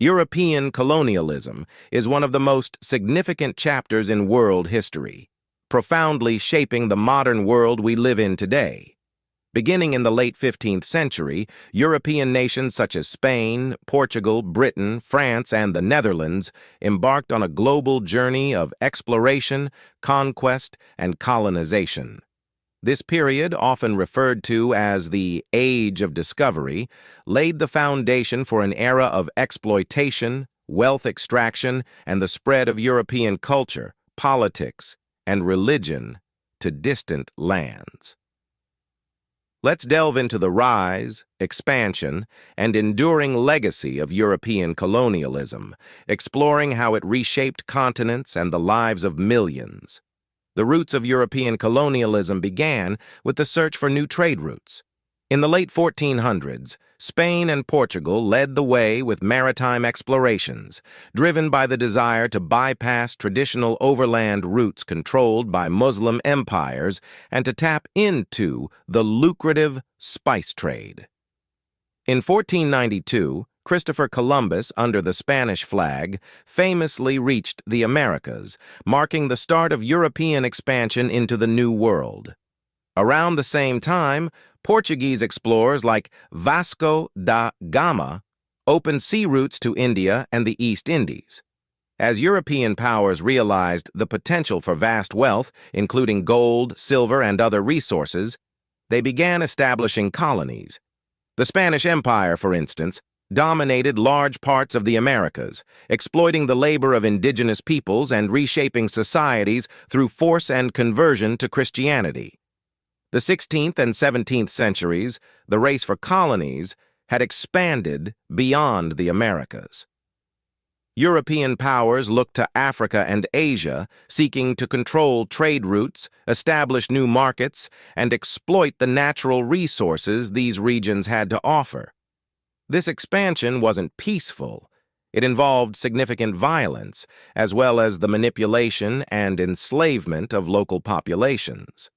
European colonialism is one of the most significant chapters in world history, profoundly shaping the modern world we live in today. Beginning in the late 15th century, European nations such as Spain, Portugal, Britain, France, and the Netherlands embarked on a global journey of exploration, conquest, and colonization. This period, often referred to as the Age of Discovery, laid the foundation for an era of exploitation, wealth extraction, and the spread of European culture, politics, and religion to distant lands. Let's delve into the rise, expansion, and enduring legacy of European colonialism, exploring how it reshaped continents and the lives of millions. The roots of European colonialism began with the search for new trade routes. In the late 1400s, Spain and Portugal led the way with maritime explorations, driven by the desire to bypass traditional overland routes controlled by Muslim empires and to tap into the lucrative spice trade. In 1492, Christopher Columbus, under the Spanish flag, famously reached the Americas, marking the start of European expansion into the New World. Around the same time, Portuguese explorers like Vasco da Gama opened sea routes to India and the East Indies. As European powers realized the potential for vast wealth, including gold, silver, and other resources, they began establishing colonies. The Spanish Empire, for instance, dominated large parts of the Americas, exploiting the labor of indigenous peoples and reshaping societies through force and conversion to Christianity. The 16th and 17th centuries, the race for colonies, had expanded beyond the Americas. European powers looked to Africa and Asia, seeking to control trade routes, establish new markets, and exploit the natural resources these regions had to offer. This expansion wasn't peaceful. It involved significant violence, as well as the manipulation and enslavement of local populations.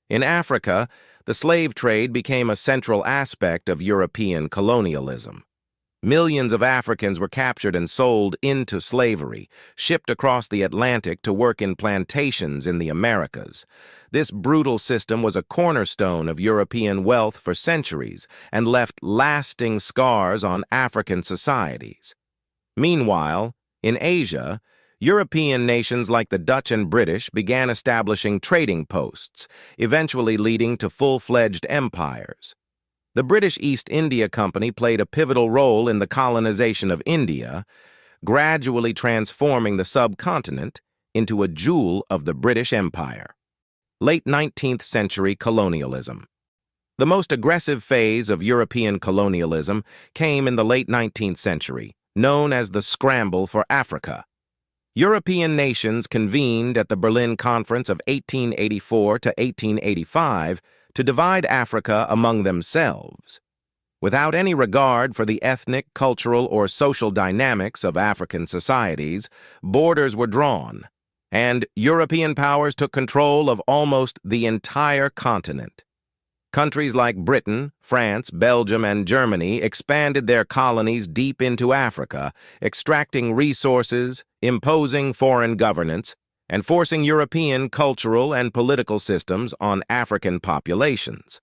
In Africa, the slave trade became a central aspect of European colonialism. Millions of Africans were captured and sold into slavery, shipped across the Atlantic to work in plantations in the Americas. This brutal system was a cornerstone of European wealth for centuries and left lasting scars on African societies. Meanwhile, in Asia, European nations like the Dutch and British began establishing trading posts, eventually leading to full-fledged empires. The British East India Company played a pivotal role in the colonization of India, gradually transforming the subcontinent into a jewel of the British Empire. Late 19th century colonialism. The most aggressive phase of European colonialism came in the late 19th century, known as the Scramble for Africa. European nations convened at the Berlin Conference of 1884 to 1885 to divide Africa among themselves. Without any regard for the ethnic, cultural, or social dynamics of African societies, borders were drawn, and European powers took control of almost the entire continent. Countries like Britain, France, Belgium, and Germany expanded their colonies deep into Africa, extracting resources, imposing foreign governance, and forcing European cultural and political systems on African populations.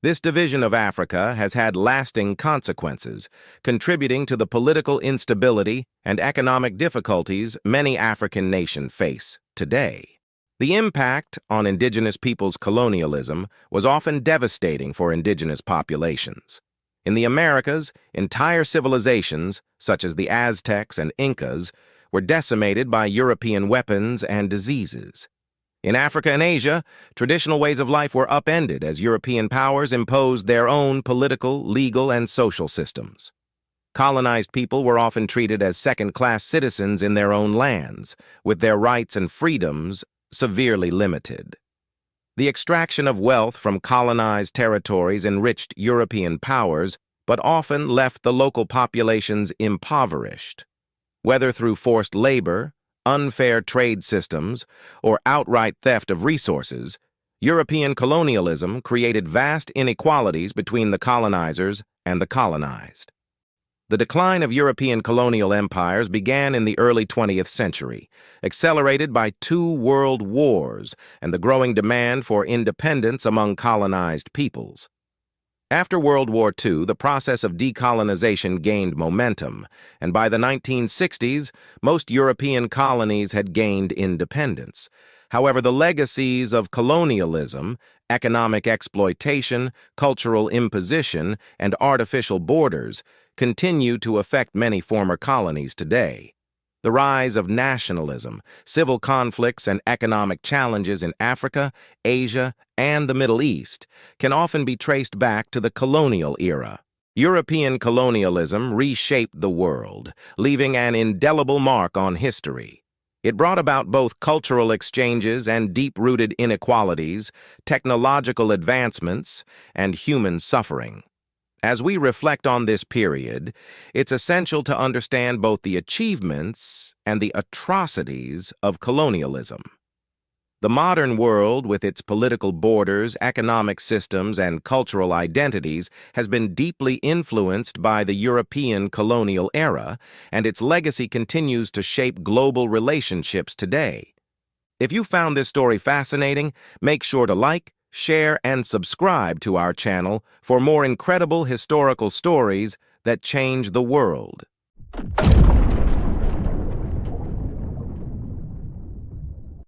This division of Africa has had lasting consequences, contributing to the political instability and economic difficulties many African nations face today. The impact on indigenous peoples' colonialism was often devastating for indigenous populations. In the Americas, entire civilizations, such as the Aztecs and Incas, were decimated by European weapons and diseases. In Africa and Asia, traditional ways of life were upended as European powers imposed their own political, legal, and social systems. Colonized people were often treated as second-class citizens in their own lands, with their rights and freedoms severely limited. The extraction of wealth from colonized territories enriched European powers, but often left the local populations impoverished. Whether through forced labor, unfair trade systems, or outright theft of resources, European colonialism created vast inequalities between the colonizers and the colonized. The decline of European colonial empires began in the early 20th century, accelerated by two world wars and the growing demand for independence among colonized peoples. After World War II, the process of decolonization gained momentum, and by the 1960s, most European colonies had gained independence. However, the legacies of colonialism, economic exploitation, cultural imposition, and artificial borders continue to affect many former colonies today. The rise of nationalism, civil conflicts, and economic challenges in Africa, Asia, and the Middle East can often be traced back to the colonial era. European colonialism reshaped the world, leaving an indelible mark on history. It brought about both cultural exchanges and deep-rooted inequalities, technological advancements, and human suffering. As we reflect on this period, it's essential to understand both the achievements and the atrocities of colonialism. The modern world, with its political borders, economic systems, and cultural identities, has been deeply influenced by the European colonial era, and its legacy continues to shape global relationships today. If you found this story fascinating, make sure to like, share, and subscribe to our channel for more incredible historical stories that change the world.